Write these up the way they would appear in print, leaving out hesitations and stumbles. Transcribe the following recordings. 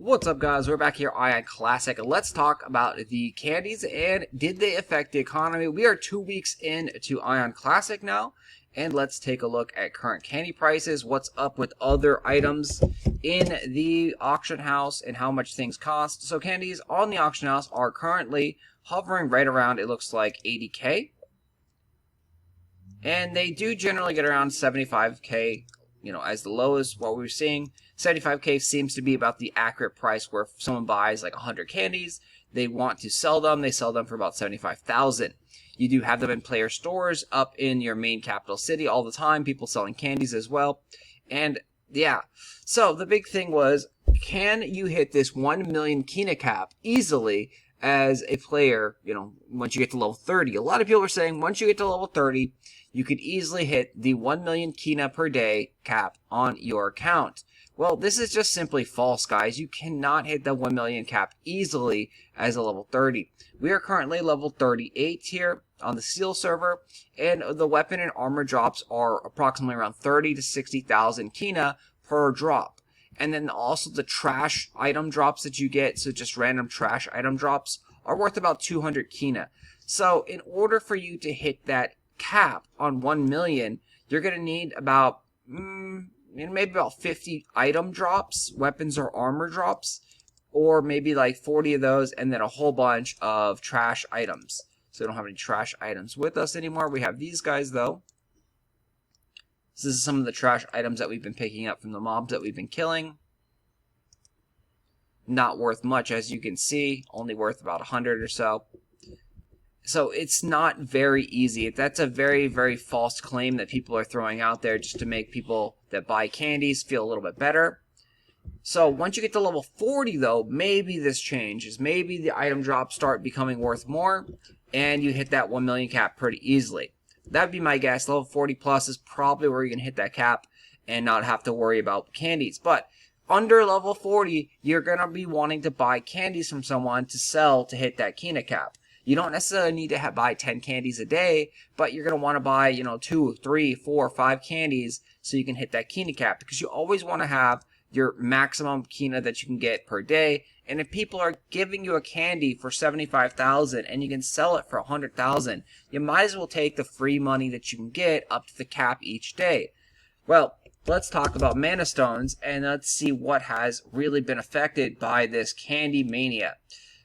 What's up, guys? We're back here, Aion Classic. Let's talk about the candies and did they affect the economy? We are 2 weeks into Aion Classic now, and let's take a look at current candy prices, what's up with other items in the auction house, and how much things cost. So candies on the auction house are currently hovering right around, it looks like 80K, and they do generally get around 75K, as the lowest. What we're seeing, 75K seems to be about the accurate price where if someone buys like 100 candies, they want to sell them, they sell them for about 75,000. You do have them in player stores up in your main capital city all the time, people selling candies as well. And yeah, so the big thing was, can you hit this 1 million kinah cap easily as a player, once you get to level 30? A lot of people are saying once you get to level 30, you could easily hit the 1 million kinah per day cap on your account. Well, this is just simply false, guys. You cannot hit the 1 million cap easily as a level 30. We are currently level 38 here on the Seal server, and the weapon and armor drops are approximately around 30 to 60,000 kinah per drop. And then also the trash item drops that you get, so just random trash item drops, are worth about 200 kinah. So in order for you to hit that cap on 1 million, you're going to need about maybe about 50 item drops, weapons or armor drops, or maybe like 40 of those, and then a whole bunch of trash items. So we don't have any trash items with us anymore. We have these guys though. This is some of the trash items that we've been picking up from the mobs that we've been killing. Not worth much, as you can see, only worth about 100 or so. So it's not very easy. That's a very, very false claim that people are throwing out there just to make people that buy candies feel a little bit better. So once you get to level 40 though, maybe this changes. Maybe the item drops start becoming worth more and you hit that 1 million cap pretty easily. That'd be my guess. Level 40 plus is probably where you're going to hit that cap and not have to worry about candies. But under level 40, you're going to be wanting to buy candies from someone to sell to hit that kinah cap. You don't necessarily need to buy 10 candies a day, but you're going to want to buy, 2, 3, 4, 5 candies so you can hit that kinah cap, because you always want to have your maximum kinah that you can get per day. And if people are giving you a candy for 75,000 and you can sell it for 100,000, you might as well take the free money that you can get up to the cap each day. Well, let's talk about mana stones and let's see what has really been affected by this candy mania.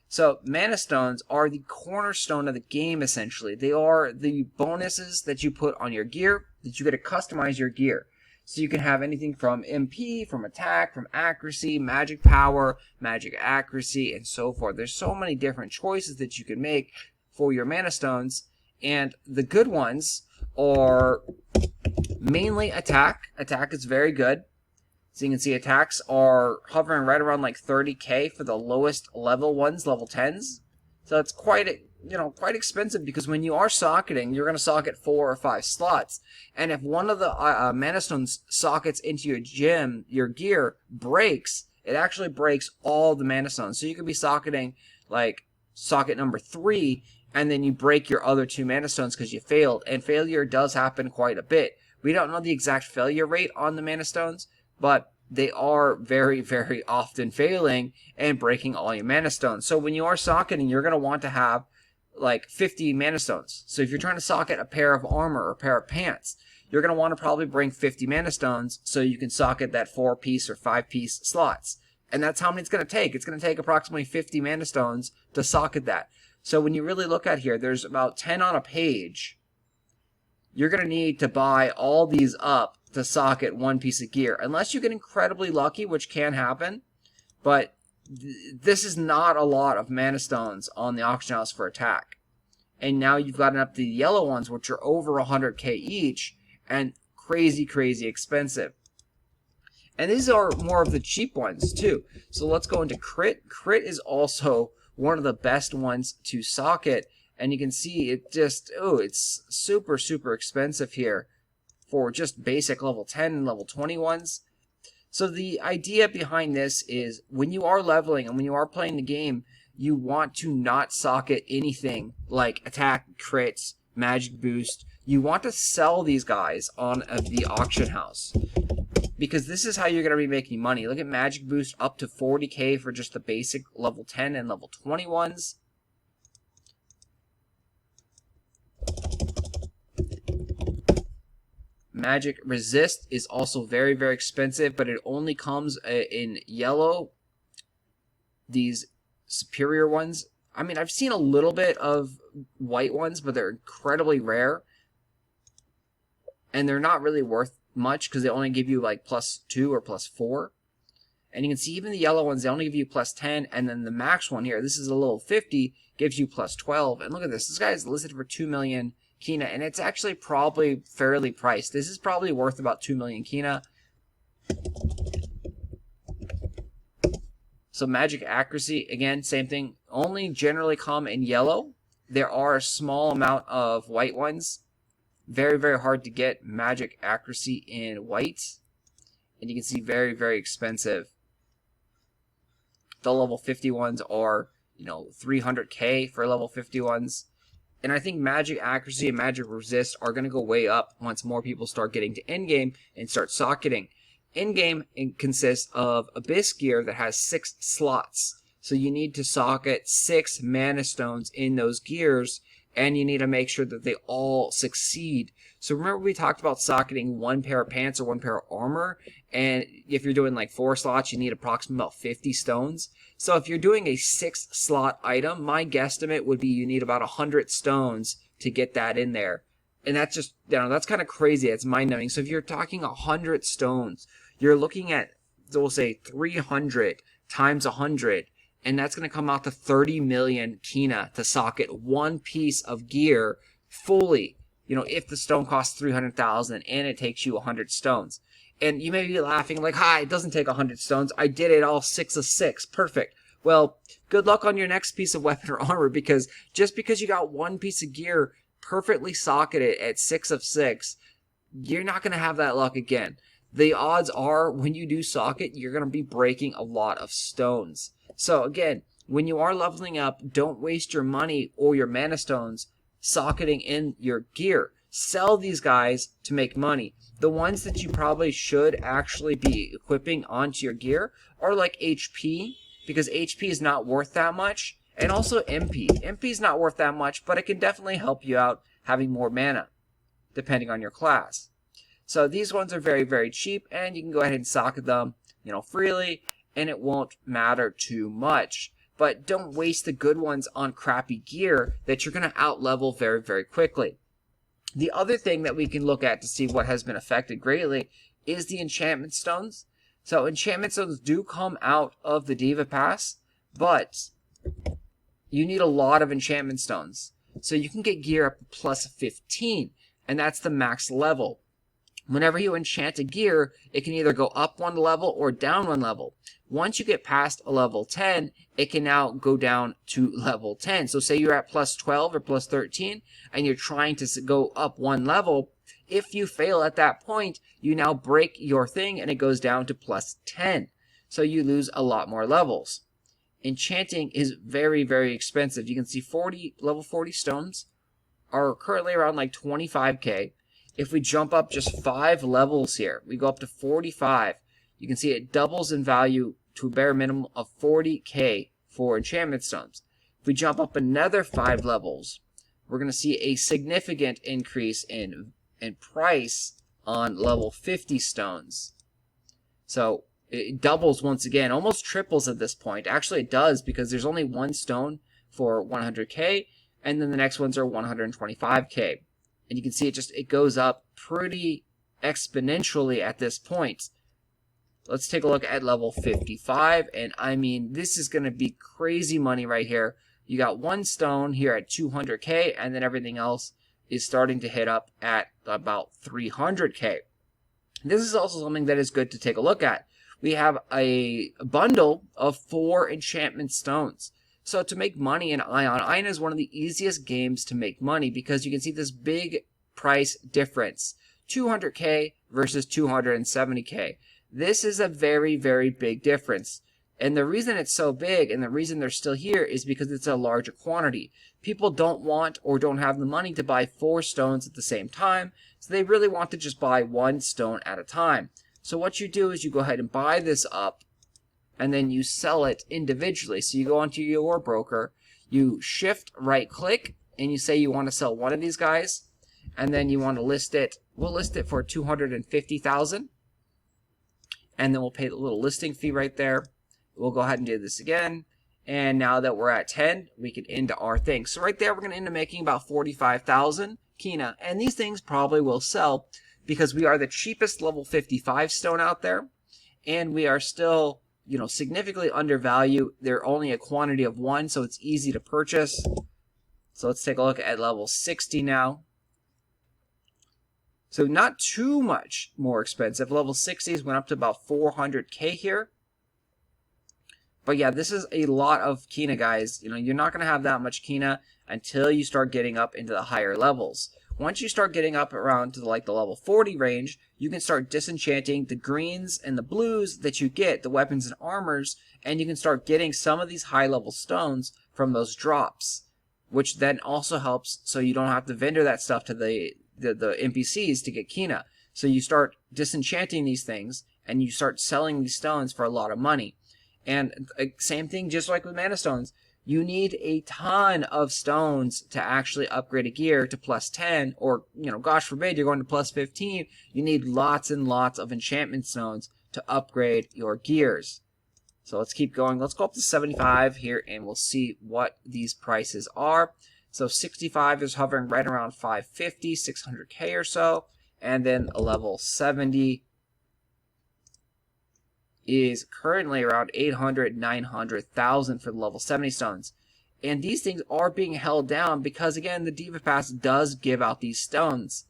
So mana stones are the cornerstone of the game, essentially. They are the bonuses that you put on your gear, that you get to customize your gear. So you can have anything from MP, from attack, from accuracy, magic power, magic accuracy, and so forth. There's so many different choices that you can make for your mana stones, and the good ones are mainly attack. Attack is very good. So you can see attacks are hovering right around like 30K for the lowest level ones, level 10s. So it's quite expensive, because when you are socketing, you're going to socket 4 or 5 slots. And if one of the mana stones sockets into your gear breaks, it actually breaks all the mana stones. So you could be socketing like socket number 3, and then you break your other 2 mana stones because you failed. And failure does happen quite a bit. We don't know the exact failure rate on the mana stones, but they are very, very often failing and breaking all your mana stones. So when you are socketing, you're going to want to have like 50 mana stones. So if you're trying to socket a pair of armor or a pair of pants, you're going to want to probably bring 50 mana stones so you can socket that 4-piece or 5-piece slots. And that's how many it's going to take. It's going to take approximately 50 mana stones to socket that. So when you really look at here, there's about 10 on a page. You're going to need to buy all these up to socket 1 piece of gear, unless you get incredibly lucky, which can happen. But this is not a lot of mana stones on the auction house for attack. And now you've gotten up to the yellow ones, which are over 100K each, and crazy, crazy expensive. And these are more of the cheap ones too. So let's go into crit. Crit is also one of the best ones to socket, and you can see it just, it's super, super expensive here for just basic level 10 and level 20 ones. So the idea behind this is, when you are leveling and when you are playing the game, you want to not socket anything like attack, crits, magic boost. You want to sell these guys on the auction house. because this is how you're going to be making money. Look at Magic Boost up to 40k for just the basic level 10 and level 20 ones. Magic Resist is also very, very expensive, but it only comes in yellow. These superior ones. I mean, I've seen a little bit of white ones, but they're incredibly rare. And they're not really worth much because they only give you like +2 or +4. And you can see even the yellow ones, they only give you +10. And then the max one here, this is a little 50, gives you +12. And look at this. This guy is listed for 2 million kinah. And it's actually probably fairly priced. This is probably worth about 2 million kinah. So Magic Accuracy, again, same thing. Only generally come in yellow. There are a small amount of white ones. Very, very hard to get Magic Accuracy in white. And you can see very, very expensive. The level 50 ones are, 300k for level 50 ones. And I think Magic Accuracy and Magic Resist are going to go way up once more people start getting to endgame and start socketing. Endgame consists of Abyss gear that has 6 slots. So you need to socket 6 mana stones in those gears, and you need to make sure that they all succeed. So remember we talked about socketing 1 pair of pants or 1 pair of armor, and if you're doing like 4 slots, you need approximately about 50 stones. So if you're doing a 6 slot item, my guesstimate would be you need about 100 stones to get that in there. And that's just, that's kind of crazy. It's mind-numbing. So if you're talking 100 stones, you're looking at, we'll say 300 times 100, and that's going to come out to 30 million kinah to socket one piece of gear fully. If the stone costs 300,000 and it takes you 100 stones. And you may be laughing like, hi, it doesn't take 100 stones. I did it all 6 of 6. Perfect. Well, good luck on your next piece of weapon or armor, because just because you got one piece of gear perfectly socketed at 6 of 6, you're not going to have that luck again. The odds are when you do socket, you're going to be breaking a lot of stones. So again, when you are leveling up, don't waste your money or your mana stones socketing in your gear. Sell these guys to make money. The ones that you probably should actually be equipping onto your gear are like HP, because HP is not worth that much, and also MP. MP is not worth that much, but it can definitely help you out having more mana, depending on your class. So these ones are very, very cheap, and you can go ahead and socket them, freely, and it won't matter too much. But don't waste the good ones on crappy gear that you're going to outlevel very, very quickly. The other thing that we can look at to see what has been affected greatly is the enchantment stones. So enchantment stones do come out of the Diva Pass, but you need a lot of enchantment stones. So you can get gear up to +15, and that's the max level. Whenever you enchant a gear, it can either go up 1 level or down 1 level. Once you get past a level 10, it can now go down to level 10. So say you're at +12 or +13, and you're trying to go up 1 level. If you fail at that point, you now break your thing, and it goes down to +10. So you lose a lot more levels. Enchanting is very, very expensive. You can see level 40 stones are currently around like 25k. If we jump up just 5 levels here, we go up to 45. You can see it doubles in value to a bare minimum of 40k for enchantment stones. If we jump up another 5 levels, we're going to see a significant increase in price on level 50 stones. So it doubles once again, almost triples at this point. Actually, it does, because there's only 1 stone for 100k, and then the next ones are 125k. And you can see it goes up pretty exponentially at this point. Let's take a look at level 55, and I mean, this is going to be crazy money right here. You got 1 stone here at 200k, and then everything else is starting to hit up at about 300k. This is also something that is good to take a look at. We have a bundle of 4 enchantment stones. So to make money in Aion is one of the easiest games to make money, because you can see this big price difference. 200k versus 270k. This is a very, very big difference. And the reason it's so big, and the reason they're still here, is because it's a larger quantity. People don't want or don't have the money to buy 4 stones at the same time, so they really want to just buy 1 stone at a time. So what you do is you go ahead and buy this up, and then you sell it individually. So you go onto your broker, you shift right click, and you say you want to sell one of these guys, and then you want to list it. We'll list it for 250,000, and then we'll pay the little listing fee right there. We'll go ahead and do this again, and now that we're at 10, we can end our thing. So right there, we're going to end up making about 45,000 kinah, and these things probably will sell because we are the cheapest level 55 stone out there, and we are still, you know, significantly undervalued. They're only a quantity of 1, so it's easy to purchase. So let's take a look at level 60 now. So not too much more expensive. Level 60s went up to about 400k here. But yeah, this is a lot of kinah, guys. You know, you're not going to have that much kinah until you start getting up into the higher levels. Once you start getting up around to like the level 40 range, you can start disenchanting the greens and the blues that you get, the weapons and armors, and you can start getting some of these high level stones from those drops, which then also helps so you don't have to vendor that stuff to the NPCs to get kinah. So you start disenchanting these things and you start selling these stones for a lot of money. And same thing, just like with mana stones, you need a ton of stones to actually upgrade a gear to plus 10, or, you know, gosh forbid, you're going to plus 15. You need lots and lots of enchantment stones to upgrade your gears. So let's keep going. Let's go up to 75 here, and we'll see what these prices are. So 65 is hovering right around 550, 600k or so. And then a level 70 is currently around 800, 900,000 for the level 70 stones. And these things are being held down because, again, the Diva Pass does give out these stones.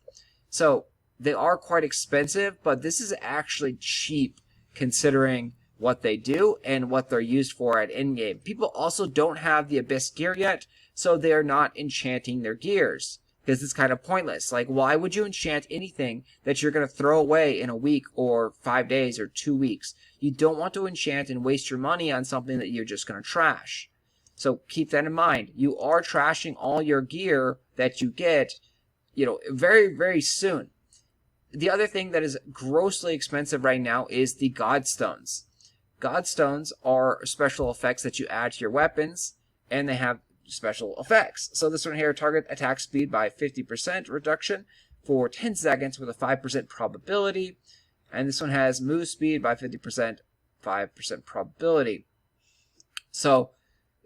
So they are quite expensive, but this is actually cheap considering what they do and what they're used for at endgame. People also don't have the Abyss gear yet, so they are not enchanting their gears, because it's kind of pointless. Like, why would you enchant anything that you're going to throw away in a week or 5 days or 2 weeks? You don't want to enchant and waste your money on something that you're just going to trash. So keep that in mind. You are trashing all your gear that you get, you know, very, very soon. The other thing that is grossly expensive right now is the Godstones. Godstones are special effects that you add to your weapons, and they have special effects. So this one here, target attack speed by 50% reduction for 10 seconds with a 5% probability. And this one has move speed by 50%, 5% probability. So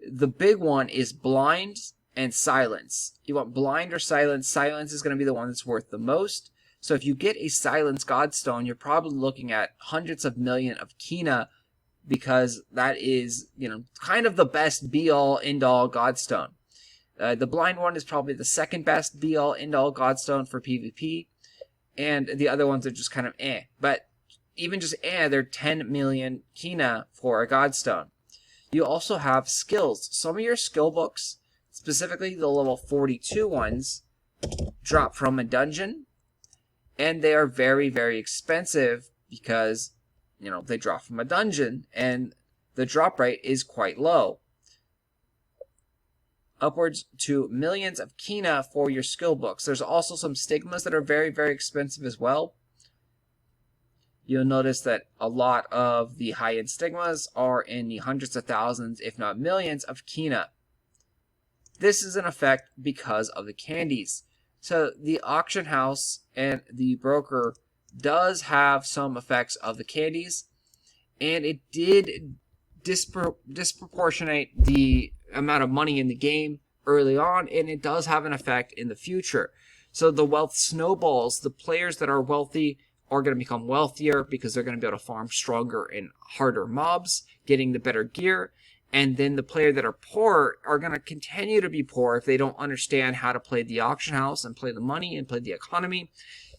the big one is blind and silence. You want blind or silence. Silence is going to be the one that's worth the most. So if you get a silence Godstone, you're probably looking at hundreds of million of kinah, because that is, you know, kind of the best be-all, end-all Godstone. The blind one is probably the second best be-all, end-all Godstone for PvP, and the other ones are just kind of eh. But even just eh, they're 10 million kinah for a Godstone. You also have skills. Some of your skill books, specifically the level 42 ones, drop from a dungeon, and they are very, very expensive because, you know, they drop from a dungeon, and the drop rate is quite low. Upwards to millions of kinah for your skill books. There's also some stigmas that are very, very expensive as well. You'll notice that a lot of the high-end stigmas are in the hundreds of thousands, if not millions, of kinah. This is an effect because of the candies. So the auction house and the broker does have some effects of the candies, and it did disproportionate the amount of money in the game early on, and it does have an effect in the future. So the wealth snowballs. The players that are wealthy are going to become wealthier because they're going to be able to farm stronger and harder mobs, getting the better gear. And then the players that are poor are going to continue to be poor if they don't understand how to play the auction house and play the money and play the economy.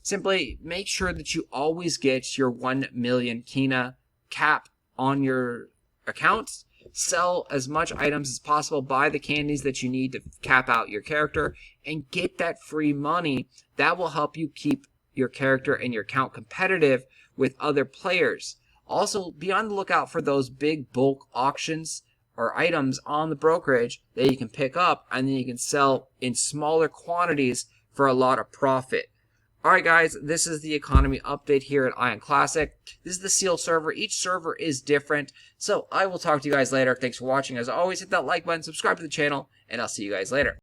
Simply make sure that you always get your 1 million kinah cap on your account. Sell as much items as possible. Buy the candies that you need to cap out your character and get that free money. That will help you keep your character and your account competitive with other players. Also, be on the lookout for those big bulk auctions or items on the brokerage that you can pick up, and then you can sell in smaller quantities for a lot of profit. Alright guys, this is the economy update here at Aion Classic. This is the seal server. Each server is different. So I will talk to you guys later. Thanks for watching. As always, hit that like button, subscribe to the channel, and I'll see you guys later.